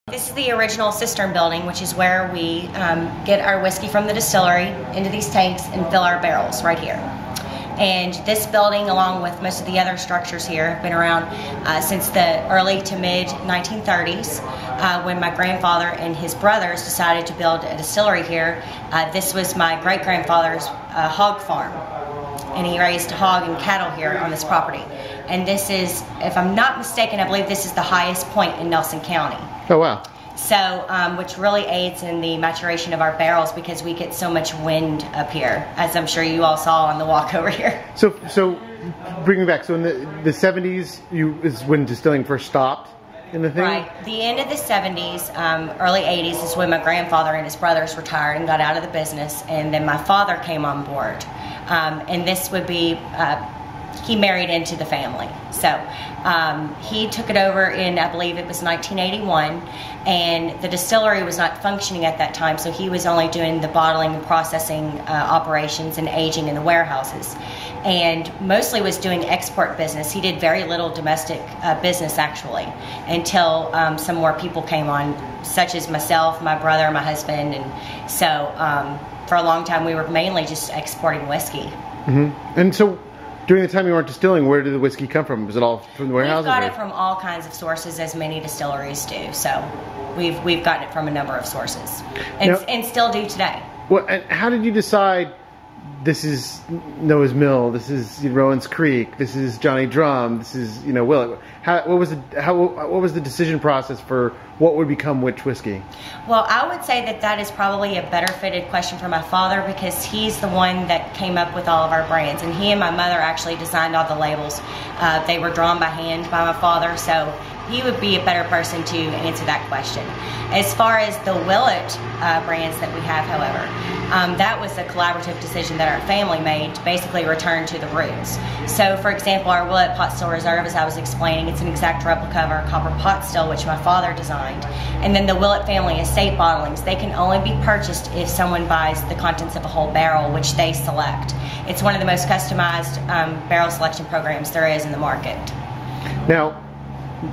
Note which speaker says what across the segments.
Speaker 1: This is the original cistern building, which is where we get our whiskey from the distillery into these tanks and fill our barrels right here. And this building, along with most of the other structures here, have been around since the early to mid 1930s when my grandfather and his brothers decided to build a distillery here. This was my great-grandfather's hog farm, and he raised hog and cattle here on this property. And this is, if I'm not mistaken, I believe this is the highest point in Nelson County.
Speaker 2: Oh, wow.
Speaker 1: So, which really aids in the maturation of our barrels because we get so much wind up here, as I'm sure you all saw on the walk over here.
Speaker 2: So bring me back. So in the 70s, is when distilling first stopped in the thing?
Speaker 1: Right. The end of the 70s, early 80s is when my grandfather and his brothers retired and got out of the business, and then my father came on board. And this would be... he married into the family. So he took it over in, I believe it was 1981, and the distillery was not functioning at that time, so he was only doing the bottling and processing operations and aging in the warehouses, and mostly was doing export business. He did very little domestic business, actually, until some more people came on, such as myself, my brother, my husband, and so for a long time we were mainly just exporting whiskey.
Speaker 2: Mm-hmm. And so during the time you weren't distilling, where did the whiskey come from? Was it all from the warehouses?
Speaker 1: We've got it from all kinds of sources, as many distilleries do. So we've gotten it from a number of sources, and still do today.
Speaker 2: Well, and how did you decide this is Noah's Mill, this is Rowan's Creek, this is Johnny Drum, this is Willett? What was the decision process for what would become which whiskey? Well,
Speaker 1: I would say that is probably a better fitted question for my father, because he's the one that came up with all of our brands, and he and my mother actually designed all the labels. They were drawn by hand by my father, so he would be a better person to answer that question. As far as the Willett brands that we have, however, that was a collaborative decision that our family made to basically return to the roots. So, for example, our Willett Pot Still Reserve, as I was explaining, it's an exact replica of our copper pot still, which my father designed. And then the Willett family estate bottlings, they can only be purchased if someone buys the contents of a whole barrel, which they select. It's one of the most customized barrel selection programs there is in the market.
Speaker 2: Now,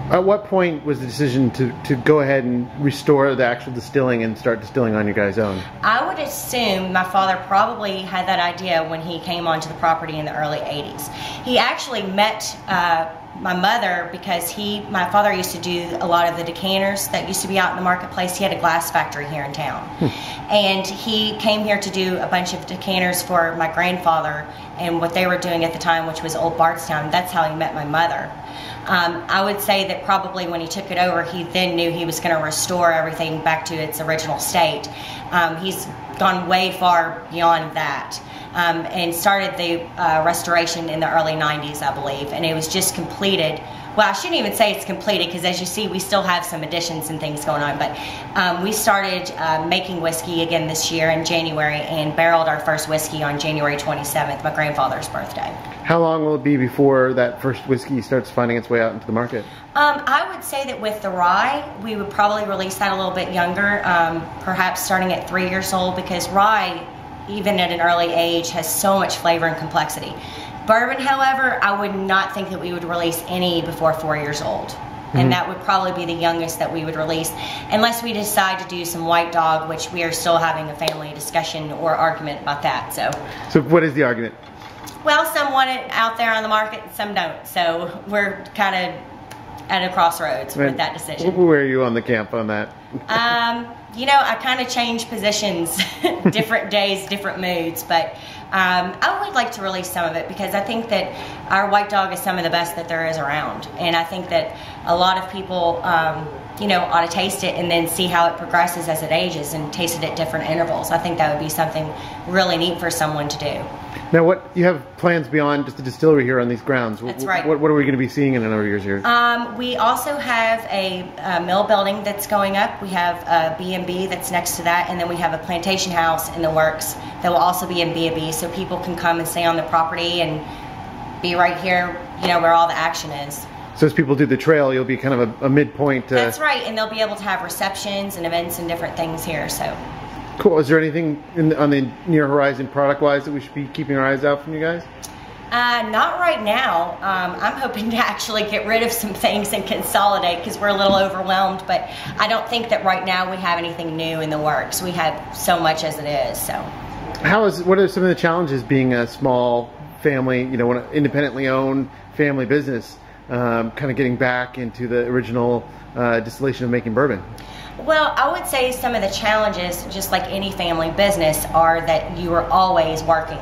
Speaker 2: at what point was the decision to go ahead and restore the actual distilling and start distilling on your guys' own? I
Speaker 1: would assume my father probably had that idea when he came onto the property in the early 80s. He actually met my mother because my father used to do a lot of the decanters that used to be out in the marketplace. He had a glass factory here in town. And he came here to do a bunch of decanters for my grandfather and what they were doing at the time, which was Old Bardstown. That's how he met my mother. I would say that probably when he took it over, he then knew he was going to restore everything back to its original state. He's gone way far beyond that. And started the restoration in the early 90s, I believe, and it was just completed. Well, I shouldn't even say it's completed, because as you see, we still have some additions and things going on, but we started making whiskey again this year in January and barreled our first whiskey on January 27th, my grandfather's birthday. How long will it be before that first whiskey starts finding its way out into the market? I would say that with the rye, we would probably release that a little bit younger, perhaps starting at 3 years old, because rye, even at an early age, has so much flavor and complexity. Bourbon, however, I would not think that we would release any before 4 years old. Mm-hmm. And that would probably be the youngest that we would release, unless we decide to do some white dog, which we are still having a family discussion or argument about that. So what is the argument? Well, some want it out there on the market and some don't. So we're kind of at a crossroads with that decision. Where are you on the camp on that? I kind of change positions different days, different moods, but I would like to release some of it, because I think that our white dog is some of the best that there is around, and I think that a lot of people ought to taste it and then see how it progresses as it ages and taste it at different intervals. I think that would be something really neat for someone to do. Now, what you have plans beyond just the distillery here on these grounds? That's right. What are we going to be seeing in a number of years here? We also have a mill building that's going up. We have a B&B that's next to that, and then we have a plantation house in the works that will also be in B&B, so people can come and stay on the property and be right here, where all the action is. So as people do the trail, you'll be kind of a midpoint. That's right, and they'll be able to have receptions and events and different things here. So. Cool. Is there anything on the near horizon product-wise that we should be keeping our eyes out from you guys? Not right now. I'm hoping to actually get rid of some things and consolidate because we're a little overwhelmed, but I don't think that right now we have anything new in the works. We have so much as it is. So,
Speaker 2: what are some of the challenges being a small family, an independently owned family business, kind of getting back into the original distillation of making bourbon?
Speaker 1: Well, I would say some of the challenges, just like any family business, are that you are always working.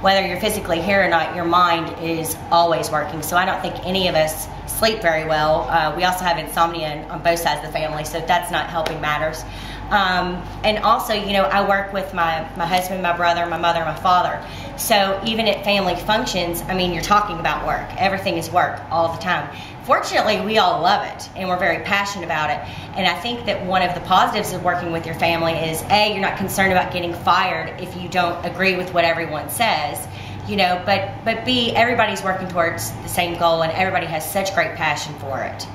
Speaker 1: Whether you're physically here or not, your mind is always working. So I don't think any of us sleep very well. We also have insomnia on both sides of the family, so that's not helping matters. And also, I work with my husband, my brother, my mother, my father. So even at family functions, I mean, you're talking about work. Everything is work all the time. Fortunately, we all love it, and we're very passionate about it. And I think that one of the positives of working with your family is, A, you're not concerned about getting fired if you don't agree with what everyone says, but B, everybody's working towards the same goal, and everybody has such great passion for it.